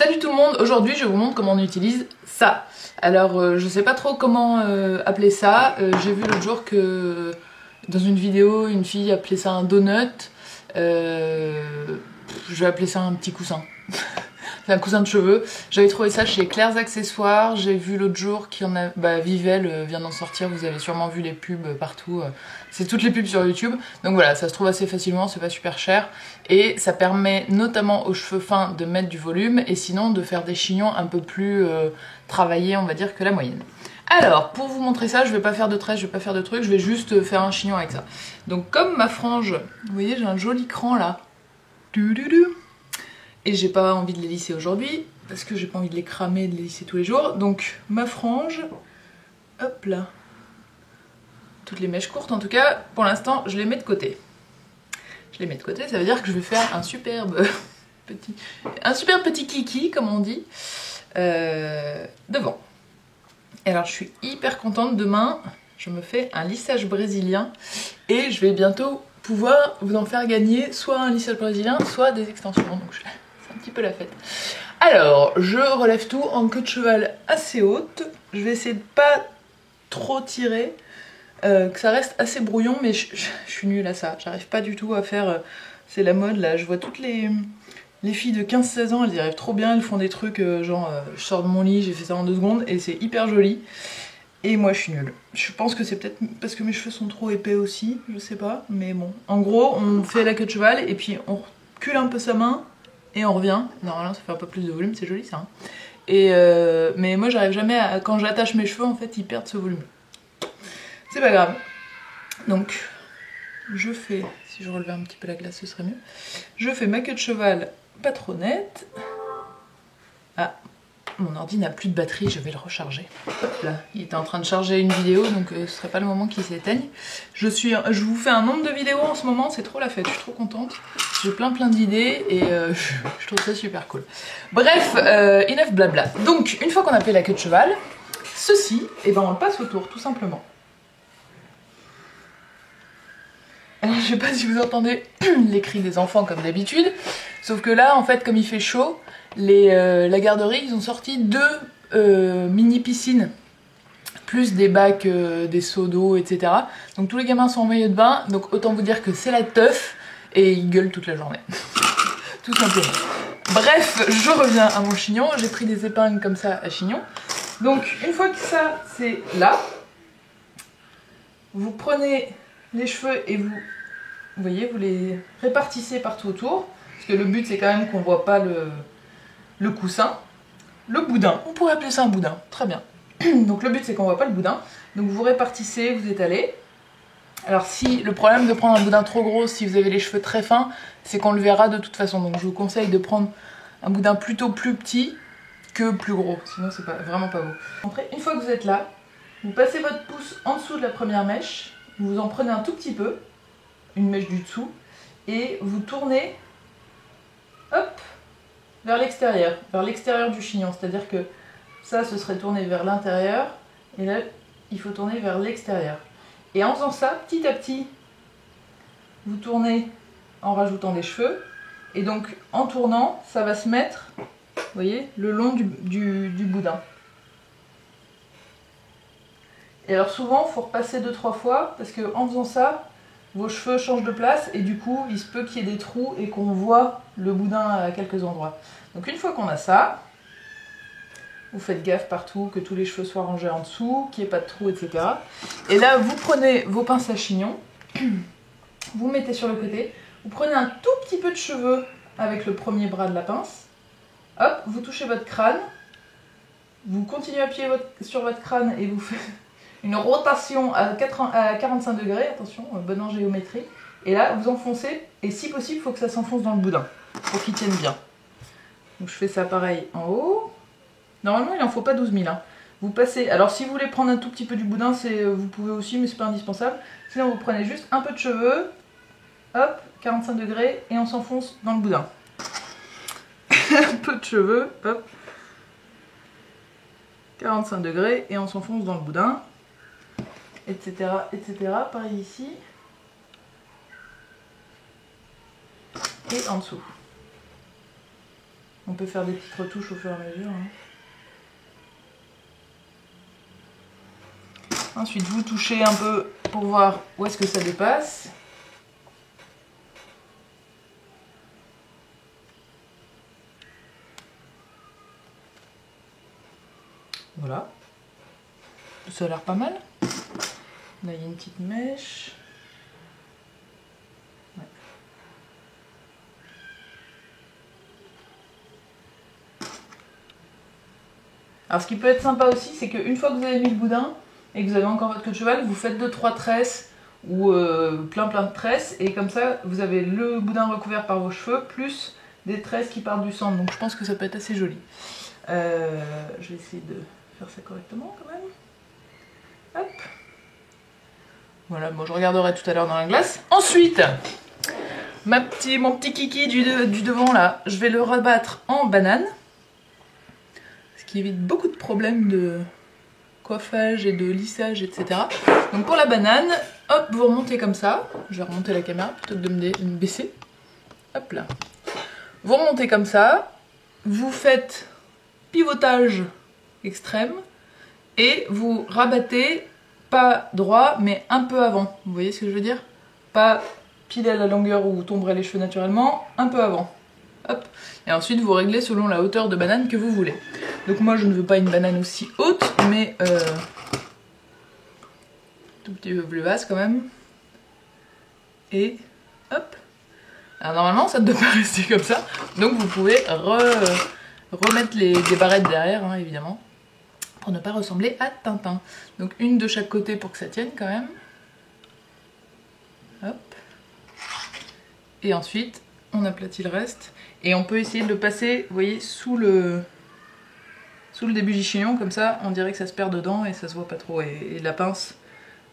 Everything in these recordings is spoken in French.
Salut tout le monde, aujourd'hui je vous montre comment on utilise ça. Alors je sais pas trop comment appeler ça, j'ai vu l'autre jour que dans une vidéo une fille appelait ça un donut, je vais appeler ça un petit coussin. C'est un coussin de cheveux. J'avais trouvé ça chez Claire's Accessoires. J'ai vu l'autre jour qu'il y en a. Vivelle vient d'en sortir. Vous avez sûrement vu les pubs partout. C'est toutes les pubs sur YouTube. Donc voilà, ça se trouve assez facilement. C'est pas super cher. Et ça permet notamment aux cheveux fins de mettre du volume. Et sinon de faire des chignons un peu plus travaillés, on va dire, que la moyenne. Alors, pour vous montrer ça, je vais pas faire de tresses, je vais pas faire de trucs. Je vais juste faire un chignon avec ça. Donc comme ma frange, vous voyez, j'ai un joli cran là. Et j'ai pas envie de les lisser aujourd'hui, parce que j'ai pas envie de les cramer et de les lisser tous les jours. Donc ma frange, hop là, toutes les mèches courtes en tout cas, pour l'instant je les mets de côté. Je les mets de côté, ça veut dire que je vais faire un superbe petit kiki, comme on dit, devant. Et alors je suis hyper contente, demain je me fais un lissage brésilien, et je vais bientôt pouvoir vous en faire gagner soit un lissage brésilien, soit des extensions, donc c'est un petit peu la fête. Alors, je relève tout en queue de cheval assez haute. Je vais essayer de pas trop tirer, que ça reste assez brouillon, mais je suis nulle à ça. J'arrive pas du tout à faire... c'est la mode là, je vois toutes les filles de 15-16 ans, elles y arrivent trop bien, elles font des trucs genre je sors de mon lit, j'ai fait ça en 2 secondes et c'est hyper joli. Et moi je suis nulle. Je pense que c'est peut-être parce que mes cheveux sont trop épais aussi, je sais pas, mais bon. En gros, on fait la queue de cheval et puis on recule un peu sa main et on revient. Normalement ça fait un peu plus de volume, c'est joli ça. Hein. Et mais moi j'arrive jamais à... Quand j'attache mes cheveux en fait ils perdent ce volume. C'est pas grave. Donc je fais... Si je relevais un petit peu la glace ce serait mieux. Je fais ma queue de cheval pas trop nette. Ah, mon ordi n'a plus de batterie, je vais le recharger. Hop là, il était en train de charger une vidéo, donc ce serait pas le moment qu'il s'éteigne. Je vous fais un nombre de vidéos en ce moment, c'est trop la fête, je suis trop contente. J'ai plein d'idées et je trouve ça super cool. Bref, enough blabla. Donc, une fois qu'on a fait la queue de cheval, ceci, et ben on le passe autour, tout simplement. Alors, je sais pas si vous entendez les cris des enfants comme d'habitude, sauf que là, en fait, comme il fait chaud, la garderie, ils ont sorti 2 mini piscines, plus des bacs, des seaux d'eau, etc. Donc tous les gamins sont en maillot de bain, donc autant vous dire que c'est la teuf, et ils gueulent toute la journée. Tout simplement. Bref, je reviens à mon chignon, j'ai pris des épingles comme ça à chignon. Donc une fois que ça, c'est là, vous prenez les cheveux et vous voyez, vous les répartissez partout autour, parce que le but c'est quand même qu'on voit pas le coussin, le boudin, on pourrait appeler ça un boudin, très bien. Donc le but c'est qu'on voit pas le boudin, donc vous répartissez, vous étalez. Alors si le problème de prendre un boudin trop gros, si vous avez les cheveux très fins, c'est qu'on le verra de toute façon, donc je vous conseille de prendre un boudin plutôt plus petit que plus gros, sinon c'est vraiment pas beau. Après, une fois que vous êtes là, vous passez votre pouce en dessous de la première mèche, vous en prenez un tout petit peu, une mèche du dessous, et vous tournez, hop, vers l'extérieur du chignon, c'est-à-dire que ça, ce serait tourné vers l'intérieur, et là, il faut tourner vers l'extérieur. Et en faisant ça, petit à petit, vous tournez en rajoutant des cheveux, et donc en tournant, ça va se mettre, vous voyez, le long du boudin. Et alors souvent, il faut repasser 2-3 fois, parce qu'en faisant ça, vos cheveux changent de place, et du coup, il se peut qu'il y ait des trous, et qu'on voit le boudin à quelques endroits. Donc une fois qu'on a ça, vous faites gaffe partout, que tous les cheveux soient rangés en dessous, qu'il n'y ait pas de trous, etc. Et là, vous prenez vos pinces à chignon, vous mettez sur le côté, vous prenez un tout petit peu de cheveux avec le premier bras de la pince, hop, vous touchez votre crâne, vous continuez à appuyer sur votre crâne et vous faites une rotation à 45 degrés, attention, bonne en géométrie, et là, vous enfoncez, et si possible, il faut que ça s'enfonce dans le boudin, pour qu'il tienne bien. Donc je fais ça pareil en haut. Normalement, il n'en faut pas 12 000. Hein. Vous passez. Alors, si vous voulez prendre un tout petit peu du boudin, vous pouvez aussi, mais c'est pas indispensable. Sinon, vous prenez juste un peu de cheveux, hop, 45 degrés, et on s'enfonce dans le boudin. Un peu de cheveux, hop, 45 degrés, et on s'enfonce dans le boudin, etc., etc. Pareil ici. Et en dessous. On peut faire des petites retouches au fur et à mesure. Hein. Ensuite, vous touchez un peu pour voir où est-ce que ça dépasse. Voilà. Ça a l'air pas mal. Là, il y a une petite mèche. Ouais. Alors, ce qui peut être sympa aussi, c'est qu'une fois que vous avez mis le boudin et que vous avez encore votre queue de cheval, vous faites 2-3 tresses ou plein de tresses. Et comme ça, vous avez le boudin recouvert par vos cheveux, plus des tresses qui partent du centre. Donc, je pense que ça peut être assez joli. Je vais essayer de faire ça correctement quand même. Hop. Voilà, bon, je regarderai tout à l'heure dans la glace. Ensuite, mon petit kiki du devant là, je vais le rabattre en banane. Ce qui évite beaucoup de problèmes de coiffage et de lissage, etc. Donc pour la banane, hop, vous remontez comme ça. Je vais remonter la caméra plutôt que de me baisser. Hop là. Vous remontez comme ça. Vous faites pivotage extrême. Et vous rabattez, pas droit, mais un peu avant. Vous voyez ce que je veux dire? Pas pile à la longueur où tomberaient les cheveux naturellement, un peu avant. Hop. Et ensuite vous réglez selon la hauteur de banane que vous voulez. Donc moi je ne veux pas une banane aussi haute, mais tout petit peu plus basse quand même. Et hop. Alors normalement ça ne doit pas rester comme ça. Donc vous pouvez remettre des barrettes derrière, hein, évidemment. Pour ne pas ressembler à Tintin. Donc une de chaque côté pour que ça tienne quand même. Hop. Et ensuite, on aplatit le reste. Et on peut essayer de le passer, vous voyez, sous le début du chignon. Comme ça, on dirait que ça se perd dedans et ça se voit pas trop. Et la pince,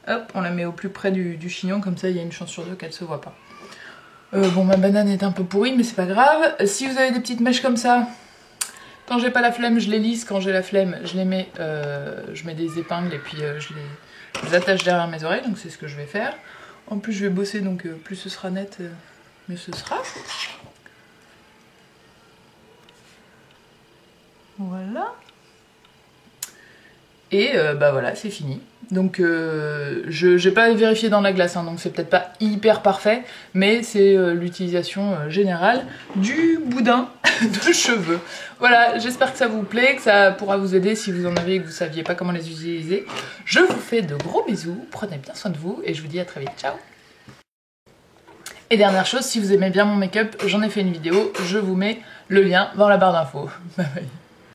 hop, on la met au plus près du chignon. Comme ça, il y a une chance sur deux qu'elle se voit pas. Bon, ma banane est un peu pourrie, mais c'est pas grave. Si vous avez des petites mèches comme ça... Quand j'ai pas la flemme, je les lisse. Quand j'ai la flemme, je les mets, je mets des épingles et puis je les attache derrière mes oreilles. Donc c'est ce que je vais faire. En plus, je vais bosser, donc plus ce sera net, mieux ce sera. Voilà. Et bah voilà, c'est fini. Donc je n'ai pas vérifié dans la glace, hein, donc c'est peut-être pas hyper parfait, mais c'est l'utilisation générale du boudin de cheveux. Voilà, j'espère que ça vous plaît, que ça pourra vous aider si vous en avez et que vous saviez pas comment les utiliser. Je vous fais de gros bisous, prenez bien soin de vous et je vous dis à très vite, ciao. Et dernière chose, si vous aimez bien mon make-up, j'en ai fait une vidéo, je vous mets le lien dans la barre d'infos. Bye bye.